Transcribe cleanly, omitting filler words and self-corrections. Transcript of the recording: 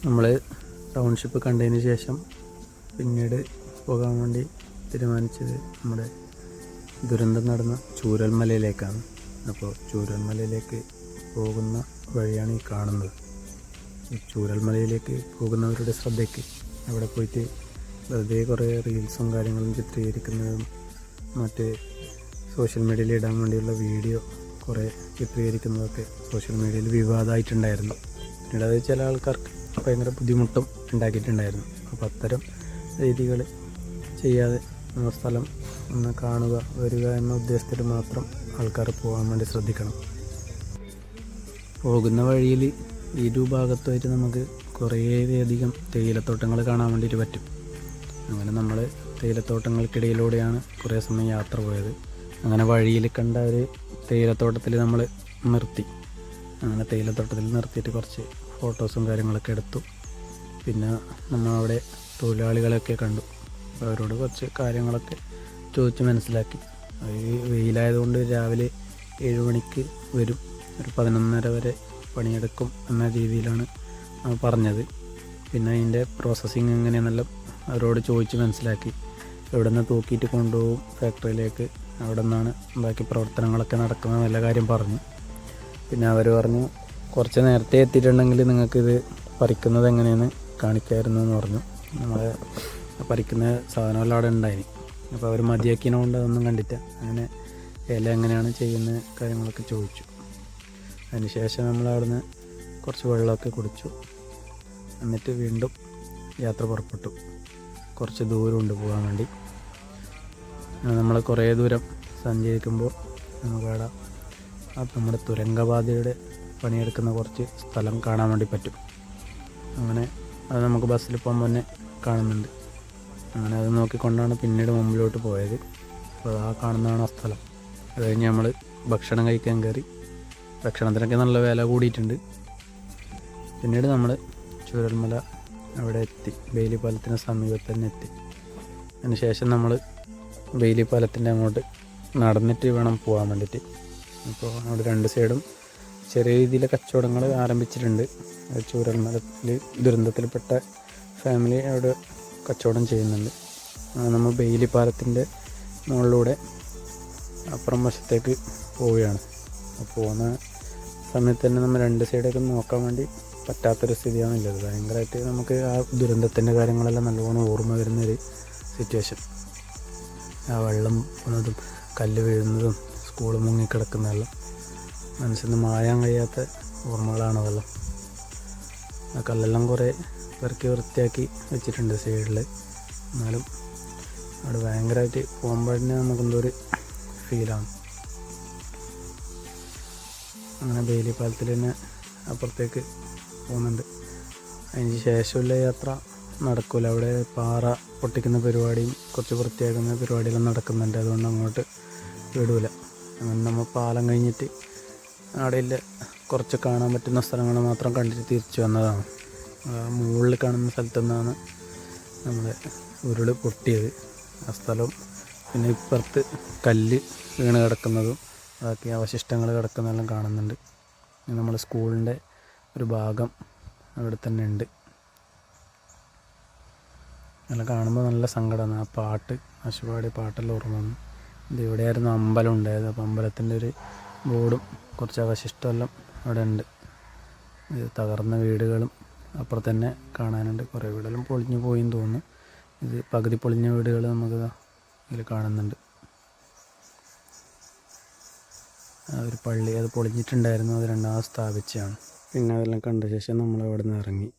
നമ്മൾ ടൗൺഷിപ്പ് കണ്ടതിന് ശേഷം പിന്നീട് പോകാൻ വേണ്ടി തീരുമാനിച്ചത് നമ്മുടെ ദുരന്തം നടന്ന ചൂരൽമലയിലേക്കാണ്. അപ്പോൾ ചൂരൽമലയിലേക്ക് പോകുന്ന വഴിയാണ് ഈ കാണുന്നത്. ഈ ചൂരൽമലയിലേക്ക് പോകുന്നവരുടെ ശ്രദ്ധയ്ക്ക് അവിടെ പോയിട്ട് വെറുതെ കുറേ റീൽസും കാര്യങ്ങളും ചിത്രീകരിക്കുന്നതും മറ്റ് സോഷ്യൽ മീഡിയയിൽ ഇടാൻ വേണ്ടിയുള്ള വീഡിയോ കുറേ ചിത്രീകരിക്കുന്നതൊക്കെ സോഷ്യൽ മീഡിയയിൽ വിവാദമായിട്ടുണ്ടായിരുന്നു. പിന്നീട് അത് ചില ആൾക്കാർക്ക് ഭയങ്കര ബുദ്ധിമുട്ടും ഉണ്ടാക്കിയിട്ടുണ്ടായിരുന്നു. അപ്പോൾ അത്തരം രീതികൾ ചെയ്യാതെ നമ്മുടെ സ്ഥലം ഒന്ന് കാണുക വരിക എന്ന ഉദ്ദേശത്തിൽ മാത്രം ആൾക്കാർ പോകാൻ വേണ്ടി ശ്രദ്ധിക്കണം. പോകുന്ന വഴിയിൽ ഇരുഭാഗത്തുമായിട്ട് നമുക്ക് കുറേയധികം തേയിലത്തോട്ടങ്ങൾ കാണാൻ വേണ്ടിയിട്ട് പറ്റും. അങ്ങനെ നമ്മൾ തേയിലത്തോട്ടങ്ങൾക്കിടയിലൂടെയാണ് കുറേ സമയം യാത്ര പോയത്. അങ്ങനെ വഴിയിൽ കണ്ട ഒരു തേയിലത്തോട്ടത്തിൽ നമ്മൾ നിർത്തി. അങ്ങനെ തേയിലത്തോട്ടത്തിൽ നിർത്തിയിട്ട് കുറച്ച് ഫോട്ടോസും കാര്യങ്ങളൊക്കെ എടുത്തു. പിന്നെ നമ്മളവിടെ തൊഴിലാളികളെയൊക്കെ കണ്ടു. അവരോട് കുറച്ച് കാര്യങ്ങളൊക്കെ ചോദിച്ച് മനസ്സിലാക്കി. ഈ വെയിലായതുകൊണ്ട് രാവിലെ 7 മണിക്ക് വരും, ഒരു 11:30 വരെ പണിയെടുക്കും എന്ന രീതിയിലാണ് പറഞ്ഞത്. പിന്നെ അതിൻ്റെ പ്രോസസ്സിങ് എങ്ങനെയാണെന്നെല്ലാം അവരോട് ചോദിച്ച് മനസ്സിലാക്കി. എവിടെ നിന്ന് തൂക്കിയിട്ട് കൊണ്ടുപോകും ഫാക്ടറിയിലേക്ക്, അവിടെ നിന്നാണ് ബാക്കി പ്രവർത്തനങ്ങളൊക്കെ നടക്കുന്ന നല്ല കാര്യം പറഞ്ഞു. പിന്നെ അവർ പറഞ്ഞു കുറച്ച് നേരത്തെ എത്തിയിട്ടുണ്ടെങ്കിൽ നിങ്ങൾക്കിത് പറിക്കുന്നത് എങ്ങനെയെന്ന് കാണിക്കായിരുന്നു എന്ന് പറഞ്ഞു. നമ്മളെ പറിക്കുന്ന സാധനമെല്ലാം അവിടെ ഉണ്ടായിന്. അപ്പോൾ അവർ മതിയാക്കിയതുകൊണ്ട് അതൊന്നും കണ്ടില്ല. അങ്ങനെ ഇല എങ്ങനെയാണ് ചെയ്യുന്ന കാര്യങ്ങളൊക്കെ ചോദിച്ചു. അതിന് ശേഷം നമ്മൾ അവിടുന്ന് കുറച്ച് വെള്ളമൊക്കെ കുടിച്ചു. എന്നിട്ട് വീണ്ടും യാത്ര പുറപ്പെട്ടു. കുറച്ച് ദൂരമുണ്ട് പോകാൻ വേണ്ടി. നമ്മൾ കുറേ ദൂരം സഞ്ചരിക്കുമ്പോൾ നമുക്കവിടെ നമ്മുടെ തുരങ്കപാതയുടെ പണിയെടുക്കുന്ന കുറച്ച് സ്ഥലം കാണാൻ വേണ്ടി പറ്റും. അങ്ങനെ അത് നമുക്ക് ബസ്സിൽ പോകുമ്പോൾ തന്നെ കാണുന്നുണ്ട്. അങ്ങനെ അത് നോക്കിക്കൊണ്ടാണ് പിന്നീട് മുമ്പിലോട്ട് പോയത്. അപ്പോൾ ആ കാണുന്നതാണ് ആ സ്ഥലം. അത് കഴിഞ്ഞ് നമ്മൾ ഭക്ഷണം കഴിക്കാൻ കയറി. ഭക്ഷണത്തിനൊക്കെ നല്ല വില കൂടിയിട്ടുണ്ട്. പിന്നീട് നമ്മൾ ചൂരൽമല അവിടെ എത്തി. ബെയിലി പാലത്തിന് സമീപത്ത് തന്നെ എത്തി. അതിന് ശേഷം നമ്മൾ ബെയിലി പാലത്തിൻ്റെ അങ്ങോട്ട് നടന്നിട്ട് വേണം പോകാൻ വേണ്ടിയിട്ട്. അപ്പോൾ അവിടെ 2 സൈഡും ചെറിയ രീതിയിലെ കച്ചവടങ്ങൾ ആരംഭിച്ചിട്ടുണ്ട്. ചൂരൽമലയിൽ ദുരന്തത്തിൽപ്പെട്ട ഫാമിലി അവിടെ കച്ചവടം ചെയ്യുന്നുണ്ട്. നമ്മൾ ബെയിലി പാലത്തിൻ്റെ മുകളിലൂടെ അപ്പുറം വശത്തേക്ക് പോവുകയാണ്. പോകുന്ന സമയത്ത് തന്നെ നമ്മൾ 2 സൈഡൊക്കെ നോക്കാൻ വേണ്ടി പറ്റാത്തൊരു സ്ഥിതിയാണുള്ളത്. ഭയങ്കരമായിട്ട് നമുക്ക് ആ ദുരന്തത്തിൻ്റെ കാര്യങ്ങളെല്ലാം നല്ലോണം ഓർമ്മ വരുന്നൊരു സിറ്റുവേഷൻ. ആ വെള്ളം പോകുന്നതും കല്ല് വീഴുന്നതും സ്കൂൾ മുങ്ങിക്കിടക്കുന്നതെല്ലാം മനസ്സിന് മായാൻ കഴിയാത്ത ഓർമ്മകളാണ് അതെല്ലാം. ആ കല്ലെല്ലാം കുറേ പെറുക്കി വൃത്തിയാക്കി വെച്ചിട്ടുണ്ട് സൈഡിൽ. എന്നാലും അവിടെ ഭയങ്കരമായിട്ട് പോകുമ്പോഴേ നമുക്കെന്തോ ഒരു ഫീലാണ്. അങ്ങനെ ബെയിലി പാലത്തിൽ തന്നെ അപ്പുറത്തേക്ക് പോകുന്നുണ്ട്. അതിന് ശേഷമുള്ള യാത്ര നടക്കില്ല. അവിടെ പാറ പൊട്ടിക്കുന്ന പരിപാടിയും കുറച്ച് വൃത്തിയാക്കുന്ന പരിപാടിയെല്ലാം നടക്കുന്നുണ്ട്. അതുകൊണ്ട് അങ്ങോട്ട് വിടൂല. അങ്ങനെ നമ്മൾ പാലം കഴിഞ്ഞിട്ട് അവിടെയില്ല കുറച്ച് കാണാൻ പറ്റുന്ന സ്ഥലങ്ങൾ മാത്രം കണ്ടിട്ട് തിരിച്ചു വന്നതാണ്. മുകളിൽ കാണുന്ന സ്ഥലത്തു നിന്നാണ് നമ്മുടെ ഉരുൾ പൊട്ടിയത്. ആ സ്ഥലവും പിന്നെ ഇപ്പുറത്ത് കല്ല് വീണ് കിടക്കുന്നതും ബാക്കി അവശിഷ്ടങ്ങൾ കിടക്കുന്നതെല്ലാം കാണുന്നുണ്ട്. നമ്മൾ സ്കൂളിൻ്റെ ഒരു ഭാഗം അവിടെ തന്നെ ഉണ്ട്. എല്ലാം കാണുമ്പോൾ നല്ല സങ്കടമാണ്. ആ പാട്ട് അശുപാടി പാട്ടെല്ലാം ഓർമ്മ വന്നു. ഇതിവിടെയായിരുന്നു അമ്പലം ഉണ്ടായത്. അപ്പോൾ അമ്പലത്തിൻ്റെ ഒരു ബോർഡും കുറച്ച് അവശിഷ്ടമെല്ലാം അവിടെ ഉണ്ട്. ഇത് തകർന്ന വീടുകളും അപ്പുറത്ത് തന്നെ കാണാനുണ്ട്. കുറേ വീടെല്ലാം പൊളിഞ്ഞു പോയെന്ന് തോന്നുന്നു. ഇത് പകുതി പൊളിഞ്ഞ വീടുകൾ നമുക്ക് ഇതിൽ കാണുന്നുണ്ട്. ഒരു പള്ളി അത് പൊളിഞ്ഞിട്ടുണ്ടായിരുന്നു, അത് രണ്ടാമത് സ്ഥാപിച്ചതാണ്. പിന്നെ അതെല്ലാം കണ്ട ശേഷം നമ്മൾ അവിടെ നിന്ന് ഇറങ്ങി.